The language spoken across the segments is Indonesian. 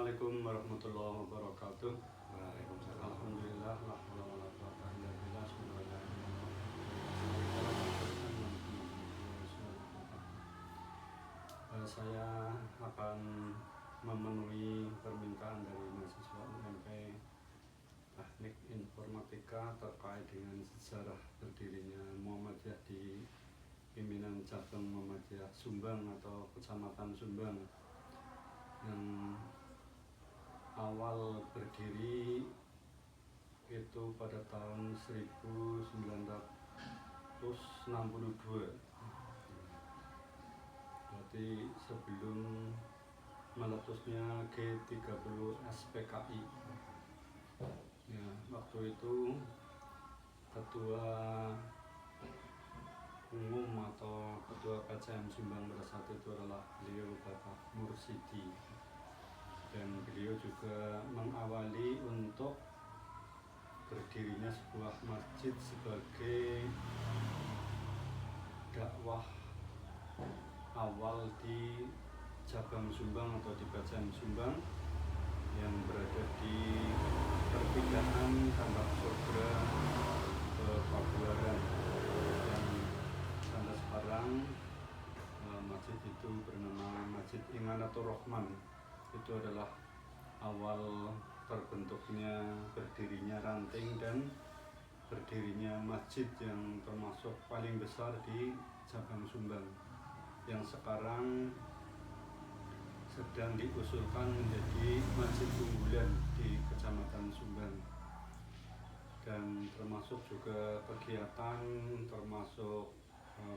Assalamualaikum warahmatullahi wabarakatuh. Waalaikumsalam. Alhamdulillah, la haula wala quwwata illa billah. Saya akan memenuhi permintaan dari mahasiswa UMP Teknik Informatika terkait dengan sejarah berdirinya Muhammadiyah di pimpinan cabang Muhammadiyah Sumbang atau Kecamatan Sumbang, yang awal berdiri itu pada tahun 1962. Berarti sebelum meletusnya G30 SPKI. Ya, waktu itu ketua umum atau ketua KCM Sumbang pada saat itu adalah beliau Bapak Mursidi, dan beliau juga mengawali untuk berdirinya sebuah masjid sebagai dakwah awal di cabang Sumbang atau di KCM Sumbang yang berada di pertigaan Tambak Sodra ke Pabuaran, yang sampai sekarang masjid itu bernama Masjid Inganatur Rahman. Itu adalah awal terbentuknya, berdirinya ranting dan berdirinya masjid yang termasuk paling besar di cabang Sumbang, yang sekarang sedang diusulkan menjadi masjid unggulan di Kecamatan Sumbang. Dan termasuk juga kegiatan, termasuk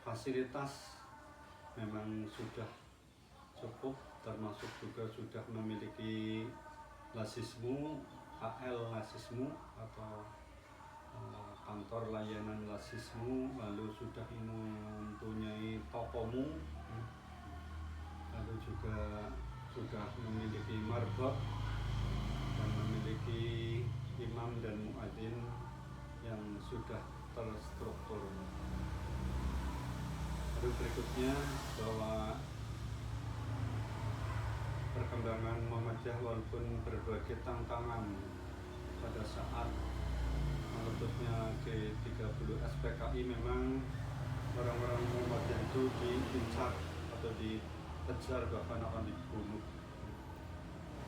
fasilitas memang sudah cukup, termasuk juga sudah memiliki lasismu, KL lasismu atau kantor layanan lasismu, lalu sudah mempunyai tokomu, lalu juga sudah memiliki marbot dan memiliki imam dan muadzin yang sudah terstruktur. Lalu berikutnya bahwa perkembangan Muhammadiyah walaupun berbagai tantangan pada saat meletusnya G30 SPKI, memang orang-orang Muhammadiyah itu diincar atau dikejar, bahkan akan dibunuh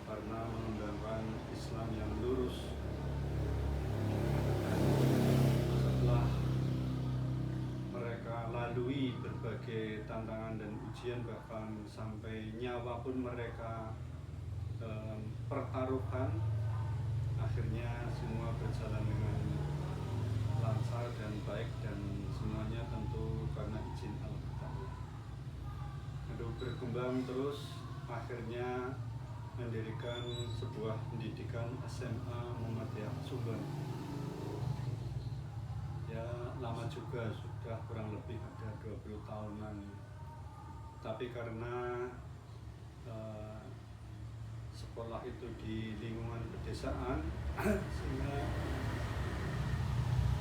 karena mengembangkan Islam yang lurus. Dan setelah mereka lalui berbagai tantangan dan ujian, bahkan sampai nyawa pun mereka pertaruhkan, akhirnya semua berjalan dengan lancar dan baik, dan semuanya tentu karena izin Allah. Lalu berkembang terus, akhirnya mendirikan sebuah pendidikan SMA Muhammadiyah Sumbang. Ya, lama juga, sudah kurang lebih ada 20 tahunan. Tapi karena sekolah itu di lingkungan pedesaan sehingga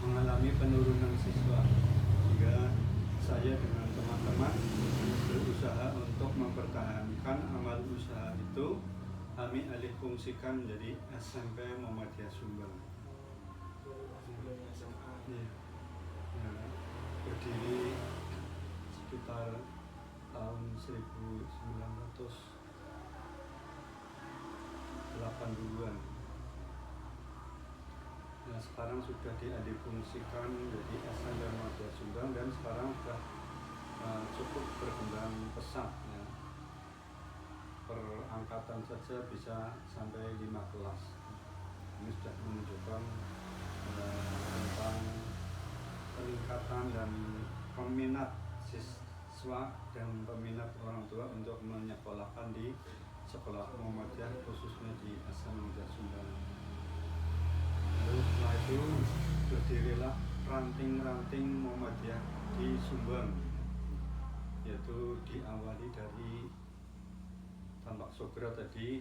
mengalami penurunan siswa, sehingga saya dengan teman-teman berusaha untuk mempertahankan amal usaha itu. Kami alih fungsikan menjadi SMP Muhammadiyah Sumbang. Ya, berdiri sekitar tahun 1980-an. Nah, sekarang sudah dialih fungsikan menjadi SMP Muhammadiyah Sumbang, dan sekarang sudah cukup berkembang pesat. Ya. Per angkatan saja bisa sampai 5 kelas. Ini sudah menunjukkan tentang peningkatan dan peminat siswa dan peminat orang tua untuk menyekolahkan di sekolah Muhammadiyah, khususnya di SMA Muhammadiyah Sumbang. Lalu setelah itu berdirilah ranting-ranting Muhammadiyah di Sumbang, yaitu diawali dari Tambak Sodra tadi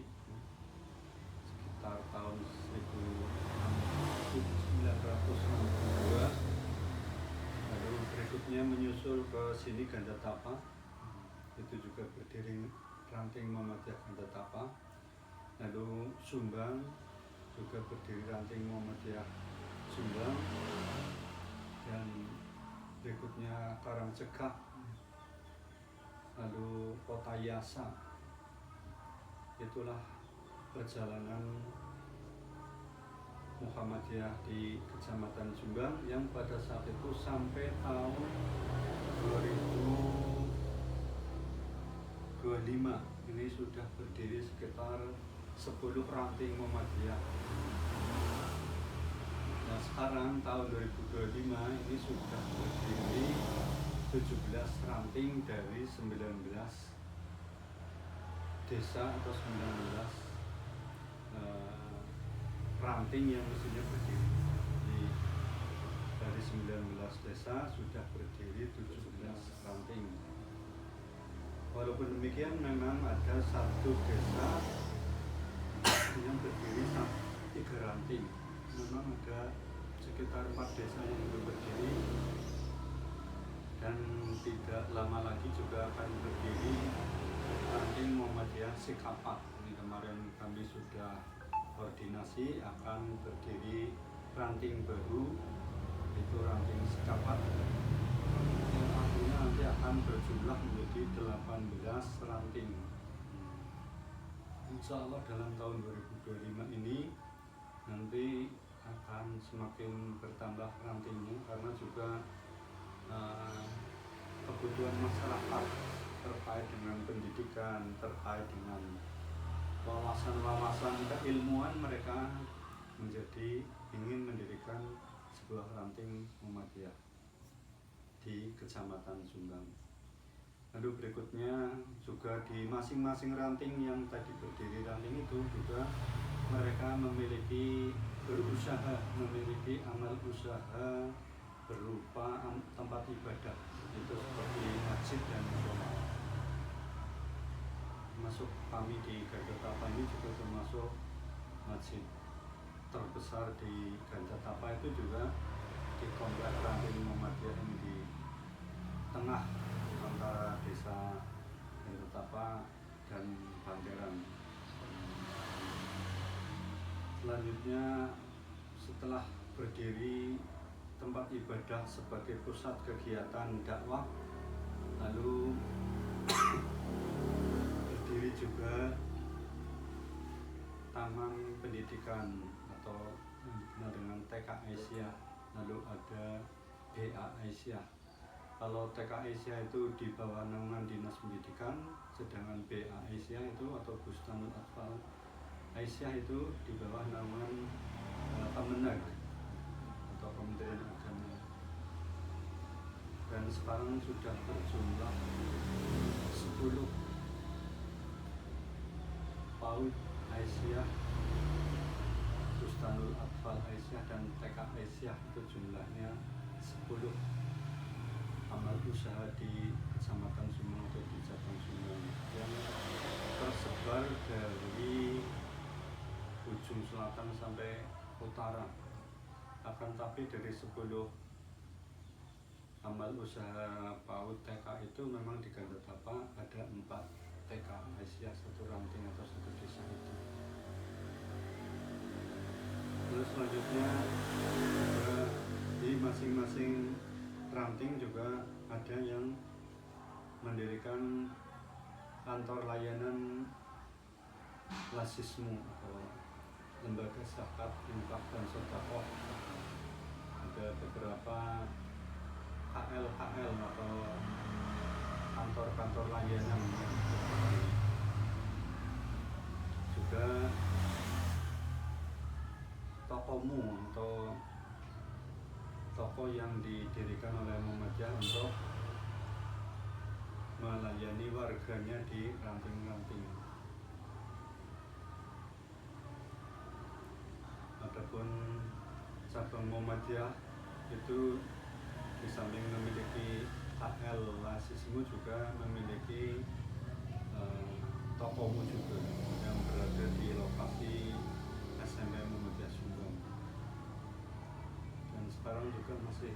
sekitar tahun 1962. Lalu berikutnya menyusul ke sini Gandhatapa, itu juga berdiri ranting Muhammadiyah Gandhatapa. Lalu Sumbang juga berdiri ranting Muhammadiyah Sumbang, dan berikutnya Karangcegah, lalu Kota Yasa. Itulah perjalanan Muhammadiyah di Kecamatan Jombang yang pada saat itu sampai tahun 2025 ini sudah berdiri sekitar 10 ranting Muhammadiyah. Nah sekarang tahun 2025 ini sudah berdiri 17 ranting dari 19 desa atau 19 ranting yang mestinya berdiri. Jadi dari 19 desa sudah berdiri 17 ranting. Walaupun demikian memang ada satu desa yang berdiri 3 ranting. Memang ada sekitar 4 desa yang belum berdiri, dan tidak lama lagi juga akan berdiri ranting Muhammadiyah Sikapat. Ini kemarin kami sudah koordinasi akan berdiri ranting baru, itu ranting Sikapat, yang artinya nanti akan berjumlah menjadi 18 ranting. Insya Allah dalam tahun 2025 ini nanti akan semakin bertambah rantingnya, karena juga kebutuhan masyarakat terkait dengan pendidikan, terkait dengan wawasan-wawasan keilmuan, mereka menjadi ingin mendirikan sebuah ranting Muhammadiyah di Kecamatan Jombang. Lalu berikutnya juga di masing-masing ranting yang tadi berdiri ranting itu juga mereka memiliki berusaha, memiliki amal usaha berupa tempat ibadah, itu seperti masjid dan musola. Masuk kami di Gandhatapa ini juga termasuk masjid terbesar di Gandhatapa, itu juga di komplek ranting Muhammadiyah ini di tengah antara desa Gandhatapa dan Banteran. Selanjutnya setelah berdiri tempat ibadah sebagai pusat kegiatan dakwah, lalu berdiri juga taman pendidikan atau dikenal dengan TK Aisyah, lalu ada BA Aisyah. Kalau TK Aisyah itu di bawah naungan Dinas Pendidikan, sedangkan BA Aisyah itu atau Bustanul Atfal Aisyah itu di bawah naungan Kemenag atau Kementerian Agama. Dan sekarang sudah berjumlah 10 PAUD Aisyah, Bustanul Atfal Aisyah, dan TK Aisyah, itu jumlahnya 10 amal usaha di Kecamatan Jombang atau di Cabang Jombang yang tersebar dari ujung selatan sampai utara. Akan tapi dari 10 amal usaha PAUD TK itu memang di Gandhatapa ada 4 TK Aisyah, 1 ranting atau 1 desa itu. Terus selanjutnya juga di masing-masing ranting juga ada yang mendirikan kantor layanan lasismu atau lembaga zakat, infak, dan sedekah. Ada beberapa KL atau kantor-kantor layanan. Juga tokomu atau toko yang didirikan oleh Muhammadiyah untuk melayani warganya di ranting-ranting. Adapun cabang Muhammadiyah itu di samping memiliki KL Lasismu juga memiliki tokomu juga yang berada di lokasi SMP Muhammadiyah Jombang, dan sekarang juga masih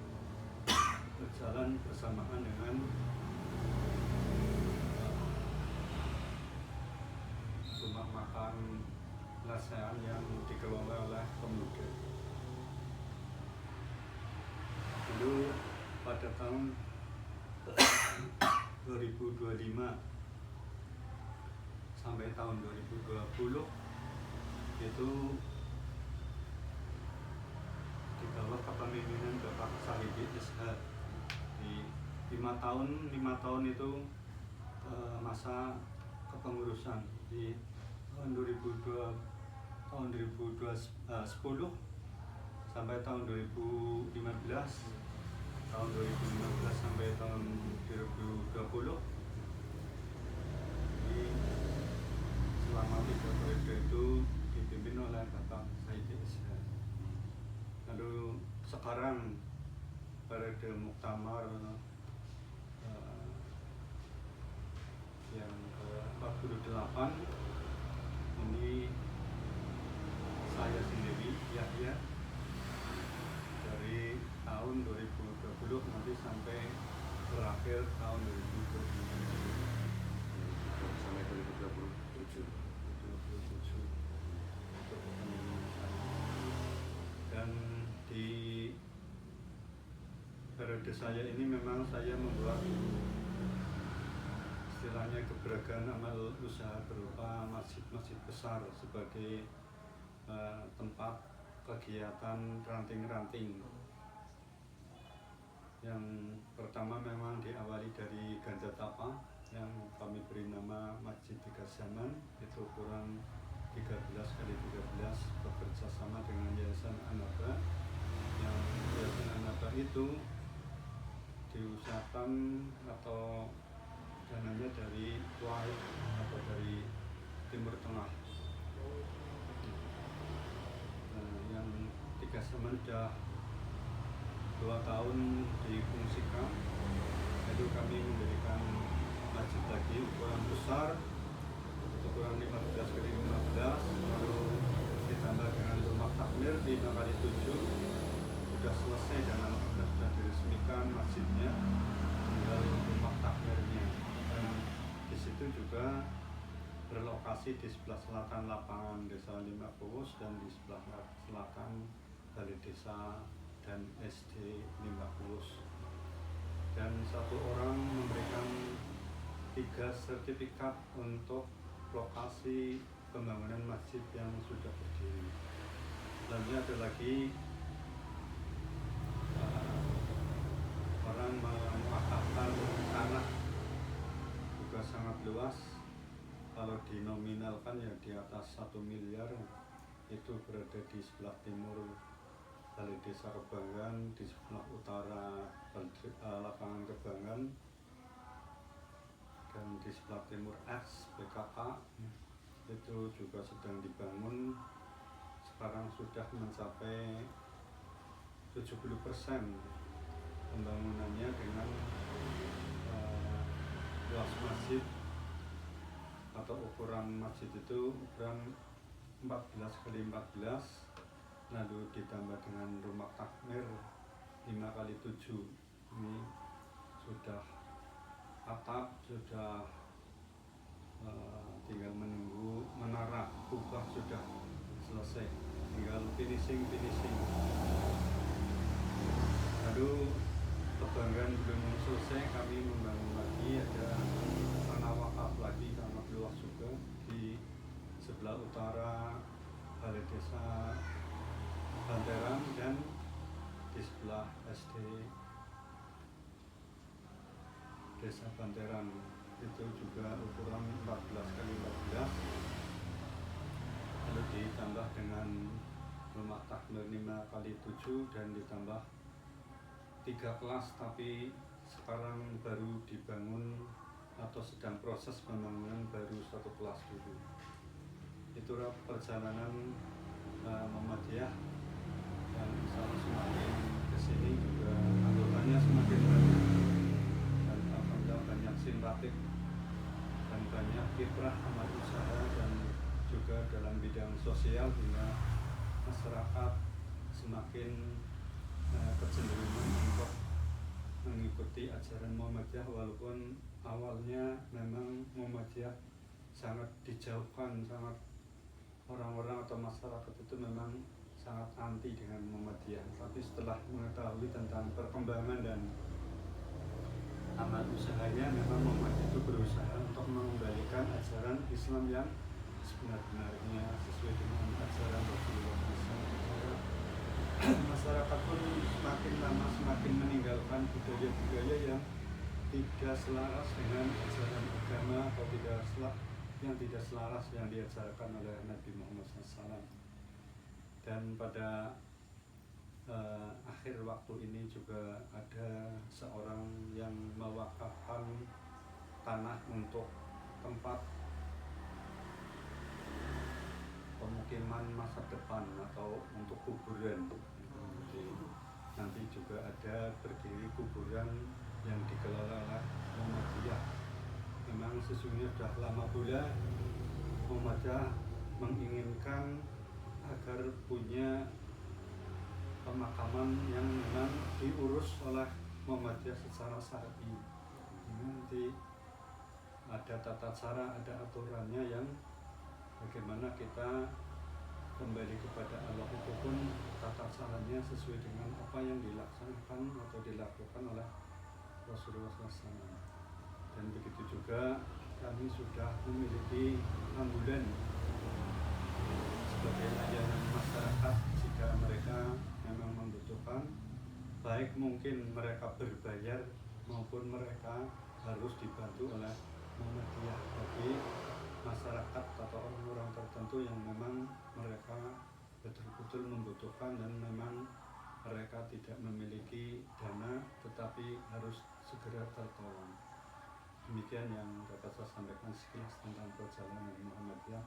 berjalan bersamaan dengan rumah makan LASEAN yang dikelola oleh pemuda. Dulu pada tahun 2025 sampai tahun 2020 itu di bawah kepemimpinan Bapak Sahidi Ishak. Di 5 tahun itu masa kepengurusan di tahun 2010 sampai tahun 2015, tahun 2015 sampai tahun 2020. Jadi selama 3 periode itu dipimpin oleh Bapak Sahidi Ishak. Lalu sekarang periode muktamar yang ke-48 ini saya sendiri Yahya dari tahun 2020 nanti sampai terakhir tahun 2027 sampai 2027 untuk kepemimpinan saya. Dan di periode saya ini memang saya membuat istilahnya keberagaman amal usaha berupa masjid-masjid besar sebagai tempat kegiatan ranting-ranting. Yang pertama memang diawali dari Ganja Tapa yang kami beri nama Masjid 3 Zaman, itu ukuran 13x13 bekerja sama dengan Yayasan Anaba. Yang Yayasan Anaba itu diusahakan atau dananya dari Kuwait atau dari Timur Tengah. Yang 3 Zaman sudah 2 tahun difungsikan, itu kami mendirikan masjid lagi ukuran besar, ukuran 15x15, lalu ditambah dengan rumah takmir 5x7, sudah selesai dan sudah diresmikan masjidnya, tinggal rumah takmirnya. Dan di situ juga berlokasi di sebelah selatan lapangan Desa Limbakowus dan di sebelah selatan Balai Desa dan SD Limbakowus. Dan 1 orang memberikan 3 sertifikat untuk lokasi pembangunan masjid yang sudah berdiri. Lalu ada lagi orang mewakafkan tanah juga sangat luas. Kalau dinominalkan ya di atas 1 miliar, itu berada di sebelah timur Balai Desa Kebangan, di sebelah utara lapangan Kebangan, dan di sebelah timur X BKK itu juga sedang dibangun. Sekarang sudah mencapai 70% pembangunannya dengan luas masjid atau ukuran masjid itu ukuran 14x14, lalu ditambah dengan rumah takmir 5x7. Ini sudah atap, sudah tinggal menunggu menara kubah, sudah selesai, tinggal finishing. Lalu Kebanggaan belum selesai, kami membangun lagi, ada tanah wakaf lagi, tanah luas juga di sebelah utara Balai Desa Banteran dan di sebelah SD Desa Banteran, itu juga ukuran 14x14, lalu ditambah dengan rumah takmir 5x7 dan ditambah 3 kelas, tapi sekarang baru dibangun atau sedang proses pembangunan baru 1 kelas dulu. Itulah perjalanan Muhammadiyah, dan insya Allah semakin kesini juga anggotanya semakin banyak, dan alhamdulillah banyak simpatik dan banyak kiprah amal usaha, dan juga dalam bidang sosial, hingga masyarakat semakin kecenderungan untuk mengikuti ajaran Muhammadiyah, walaupun awalnya memang Muhammadiyah sangat dijauhkan, sangat orang-orang atau masyarakat itu memang sangat anti dengan Muhammadiyah, tapi setelah mengetahui tentang perkembangan dan amal usahanya, memang Muhammadiyah itu berusaha untuk mengembalikan ajaran Islam yang sebenar-benarnya sesuai dengan ajaran Rasulullah SAW. Masyarakat pun semakin lama semakin meninggalkan budaya-budaya yang tidak selaras dengan ajaran agama atau yang tidak selaras yang diajarkan oleh Nabi Muhammad SAW. Dan pada akhir waktu ini juga ada seorang yang mewakafkan tanah untuk tempat pemukiman masa depan atau untuk kuburan. Jadi nanti juga ada berdiri kuburan yang dikelola oleh Muhammadiyah. Memang sesungguhnya sudah lama pula Muhammadiyah menginginkan agar punya pemakaman yang memang diurus oleh Muhammadiyah secara syar'i. Nanti ada tata cara, ada aturannya yang bagaimana kita kembali kepada Allah itu pun tata caranya sesuai dengan apa yang dilaksanakan atau dilakukan oleh Rasulullah SAW. Dan begitu juga kami sudah memiliki ambulan sebagai layanan masyarakat jika mereka memang membutuhkan, baik mungkin mereka berbayar maupun mereka harus dibantu oleh Muhammadiyah. Bagi masyarakat atau orang-orang tertentu yang memang mereka betul-betul membutuhkan dan memang mereka tidak memiliki dana tetapi harus segera tertolong. Demikian yang dapat saya sampaikan sekilas tentang perjalanan Muhammadiyah.